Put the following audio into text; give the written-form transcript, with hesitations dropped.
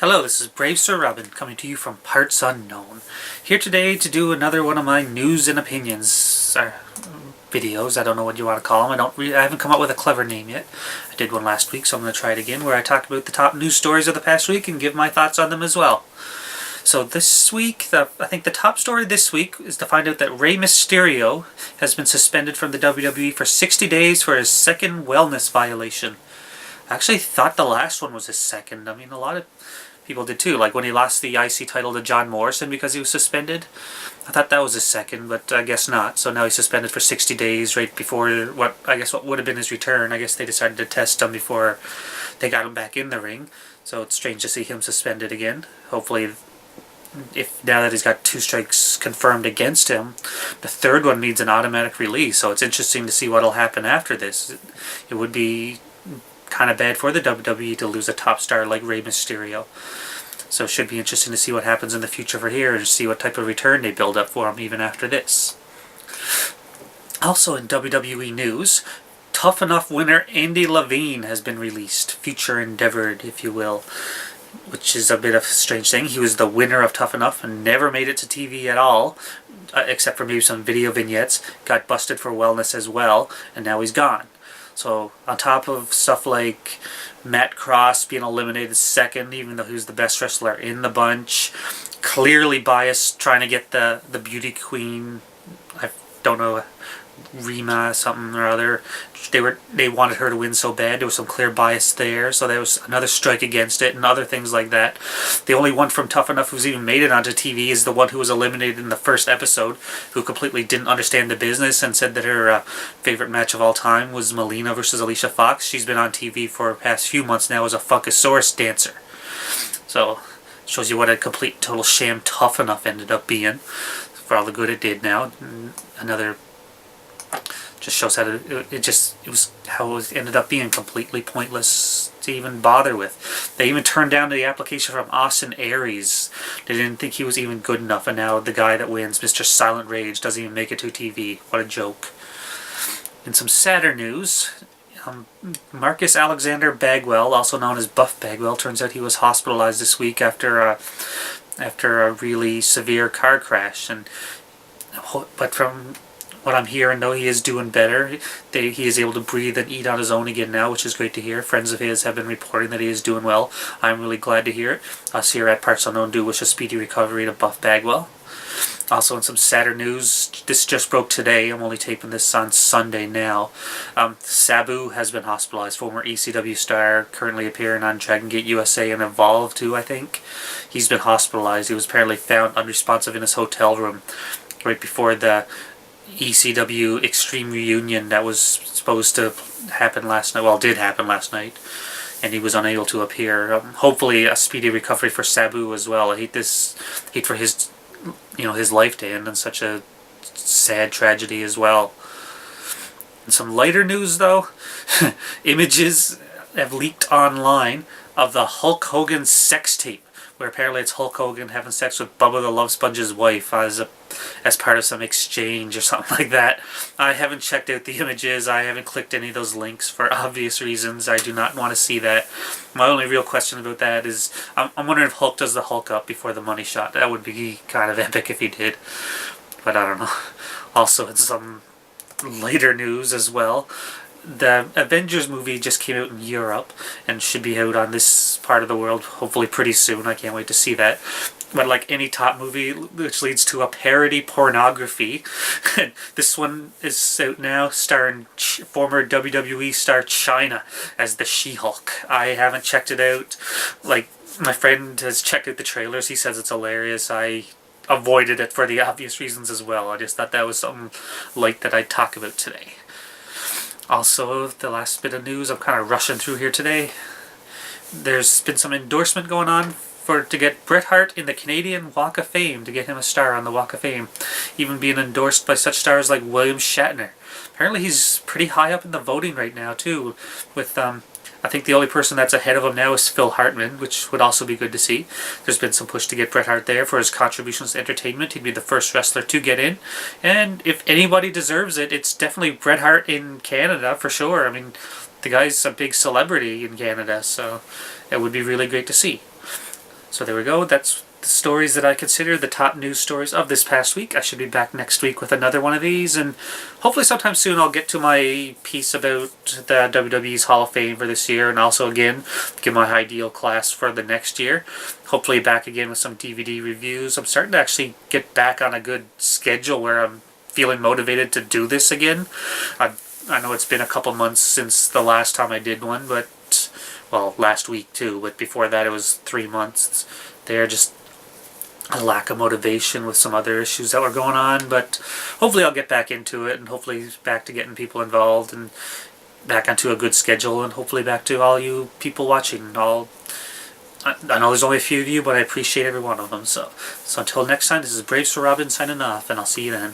Hello, this is Brave Sir Robin coming to you from Parts Unknown. Here today to do another one of my news and opinions videos. I don't know what you want to call them. I haven't come up with a clever name yet. I did one last week, so I'm going to try it again, where I talked about the top news stories of the past week and give my thoughts on them as well. So this week, I think the top story this week is to find out that Rey Mysterio has been suspended from the WWE for 60 days for his second wellness violation. I actually thought the last one was his second. I mean, a lot of people did too. Like when he lost the IC title to John Morrison because he was suspended. I thought that was his second, but I guess not. So now he's suspended for 60 days right before what would have been his return. I guess they decided to test him before they got him back in the ring. So it's strange to see him suspended again. Hopefully, if now that he's got 2 strikes confirmed against him, the third one needs an automatic release. So it's interesting to see what'll happen after this. It would be kind of bad for the WWE to lose a top star like Rey Mysterio. So it should be interesting to see what happens in the future for here and see what type of return they build up for him even after this. Also in WWE news, Tough Enough winner Andy Levine has been released. Future endeavored, if you will. Which is a bit of a strange thing. He was the winner of Tough Enough and never made it to TV at all, except for maybe some video vignettes. Got busted for wellness as well, and now he's gone. So on top of stuff like Matt Cross being eliminated second, even though he was the best wrestler in the bunch, clearly biased trying to get the beauty queen, I don't know, Rima something or other. They wanted her to win so bad. There was some clear bias there, so there was another strike against it and other things like that. The only one from Tough Enough who's even made it onto TV is the one who was eliminated in the first episode, who completely didn't understand the business and said that her favorite match of all time was Melina versus Alicia Fox. She's been on TV for the past few months now as a Funkasaurus dancer. So shows you what a complete total sham Tough Enough ended up being, for all the good it did now. Another just shows how it ended up being completely pointless to even bother with. They even turned down the application from Austin Aries. They didn't think he was even good enough, and now the guy that wins, Mr. Silent Rage, doesn't even make it to TV. What a joke. In some sadder news, Marcus Alexander Bagwell, also known as Buff Bagwell, turns out he was hospitalized this week after a really severe car crash. But from what I'm hearing, though, he is doing better. He is able to breathe and eat on his own again now, which is great to hear. Friends of his have been reporting that he is doing well. I'm really glad to hear it. Us here at Parts Unknown do wish a speedy recovery to Buff Bagwell. Also in some sadder news, this just broke today. I'm only taping this on Sunday now. Sabu has been hospitalized. Former ECW star, currently appearing on Dragon Gate USA and Evolve too, I think. He's been hospitalized. He was apparently found unresponsive in his hotel room right before the ECW Extreme Reunion that was supposed to happen last night. Well, did happen last night, and he was unable to appear. Hopefully, a speedy recovery for Sabu as well. I hate for his life to end in such a sad tragedy as well. In some lighter news, though, images have leaked online of the Hulk Hogan sex tape, where apparently it's Hulk Hogan having sex with Bubba the Love Sponge's wife as part of some exchange or something like that. I haven't checked out the images. I haven't clicked any of those links for obvious reasons. I do not want to see that. My only real question about that is I'm wondering if Hulk does the Hulk up before the money shot. That would be kind of epic if he did. But I don't know. Also, in some later news as well, the Avengers movie just came out in Europe and should be out on this part of the world hopefully pretty soon. I can't wait to see that. But like any top movie, which leads to a parody pornography, this one is out now, starring former WWE star Chyna as the She-Hulk. I haven't checked it out. Like, my friend has checked out the trailers. He says it's hilarious. I avoided it for the obvious reasons as well. I just thought that was something light that I'd talk about today. Also, the last bit of news, I'm kind of rushing through here today. There's been some endorsement going on to get Bret Hart in the Canadian Walk of Fame, to get him a star on the Walk of Fame, even being endorsed by such stars like William Shatner. Apparently he's pretty high up in the voting right now too, with I think the only person that's ahead of him now is Phil Hartman, which would also be good to see. There's been some push to get Bret Hart there for his contributions to entertainment. He'd be the first wrestler to get in. And if anybody deserves it, it's definitely Bret Hart in Canada for sure. I mean, the guy's a big celebrity in Canada, so it would be really great to see. So there we go. That's the stories that I consider the top news stories of this past week. I should be back next week with another one of these, and hopefully sometime soon I'll get to my piece about the WWE's Hall of Fame for this year, and also again give my ideal class for the next year. Hopefully back again with some DVD reviews. I'm starting to actually get back on a good schedule where I'm feeling motivated to do this again. I know it's been a couple months since the last time I did one, but well, last week too, but before that it was 3 months. They're just a lack of motivation with some other issues that were going on, but hopefully I'll get back into it, and hopefully back to getting people involved and back onto a good schedule, and hopefully back to all you people watching. I know there's only a few of you, but I appreciate every one of them. So until next time, this is Brave Sir Robin signing off, and I'll see you then.